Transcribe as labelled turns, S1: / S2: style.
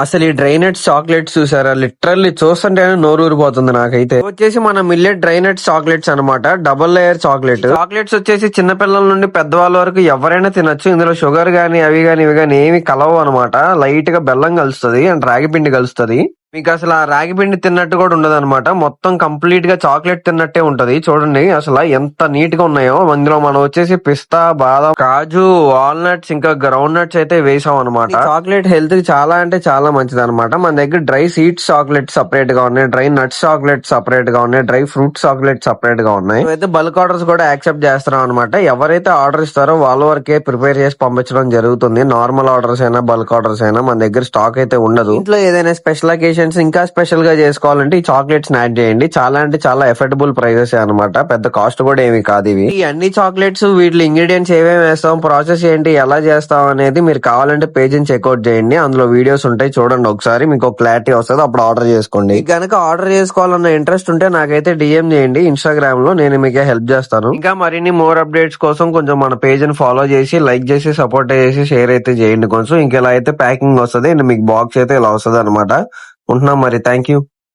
S1: అసలు ఈ dry nuts chocolates చూసారా? లిటరల్లీ చూస్తుంటేనే నోరూరిపోతుంది నాకైతే. ఇవి వచ్చేసి మన మిల్లెట్ డ్రై నట్స్ చాక్లెట్స్ అనమాట. Double layer chocolate. చాక్లెట్స్ వచ్చేసి చిన్న పిల్లల నుండి పెద్దవాళ్ళ వరకు ఎవరైనా తినొచ్చు. ఇందులో షుగర్ గానీ అవి గానీ ఇవి గానీ ఏమి కలవు అనమాట. లైట్ గా బెల్లం కలుస్తుంది అండ్ రాగి పిండి కలుస్తుంది. మీకు అసలు ఆ రాగి పిండి తిన్నట్టు కూడా ఉండదు అనమాట. మొత్తం కంప్లీట్ గా చాక్లెట్ తిన్నట్టే ఉంటది. చూడండి అసలు ఎంత నీట్ గా ఉన్నాయో. ఇందులో మనం వచ్చేసి పిస్తా, బాదం, కాజు, వాల్నట్స్ ఇంకా గ్రౌండ్ నట్స్ అయితే వేసాం అనమాట. చాక్లెట్ హెల్త్ కి చాలా అంటే చాలా మంచిది అనమాట. మన దగ్గర డ్రై సీడ్స్ చాక్లెట్ సపరేట్ గా ఉన్నాయి, డ్రై నట్స్ చాక్లెట్ సపరేట్ గా ఉన్నాయి, డ్రై ఫ్రూట్ చాక్లెట్ సపరేట్ గా ఉన్నాయి. అయితే బల్క్ ఆర్డర్స్ కూడా యాక్సెప్ట్ చేస్తున్నాం అనమాట. ఎవరైతే ఆర్డర్ ఇస్తారో వాళ్ళ వరకే ప్రిపేర్ చేసి పంపించడం జరుగుతుంది. నార్మల్ ఆర్డర్స్ అయినా బల్క్ ఆర్డర్స్ అయినా మన దగ్గర స్టాక్ అయితే ఉండదు. ఇంట్లో ఏదైనా స్పెషల్ అకేషన్ ఇంకా స్పెషల్ గా చేసుకోవాలంటే ఈ చాక్లెట్స్ యాడ్ చేయండి. చాలా అంటే చాలా ఎఫర్డబుల్ ప్రైజెస్ అనమాట. పెద్ద కాస్ట్ కూడా ఏమి కాదు ఇవి. ఈ అన్ని చాక్లెట్స్ వీటిలో ఇంగ్రీడియంట్స్ ఏమేమి వేస్తాం, ప్రాసెస్ ఏంటి, ఎలా చేస్తాం అనేది మీరు కావాలంటే పేజీని చెక్అౌట్ చేయండి. అందులో వీడియోస్ ఉంటాయి, చూడండి ఒకసారి. మీకు క్లారిటీ వస్తుంది, అప్పుడు ఆర్డర్ చేసుకోండి. గనక ఆర్డర్ చేసుకోవాలన్న ఇంట్రెస్ట్ ఉంటే నాకైతే డిఎం చేయండి ఇన్స్టాగ్రామ్ లో, నేను మీకు హెల్ప్ చేస్తాను. ఇంకా మరిన్ని మోర్ అప్డేట్స్ కోసం కొంచెం మన పేజ్ ని ఫాలో చేసి, లైక్ చేసి, సపోర్ట్ చేసి, షేర్ అయితే చేయండి కొంచెం. ఇంకెలా అయితే ప్యాకింగ్ వస్తుంది, మీకు బాక్స్ అయితే ఇలా వస్తుంది అనమాట. ఉంటున్నాం మరి. Thank you.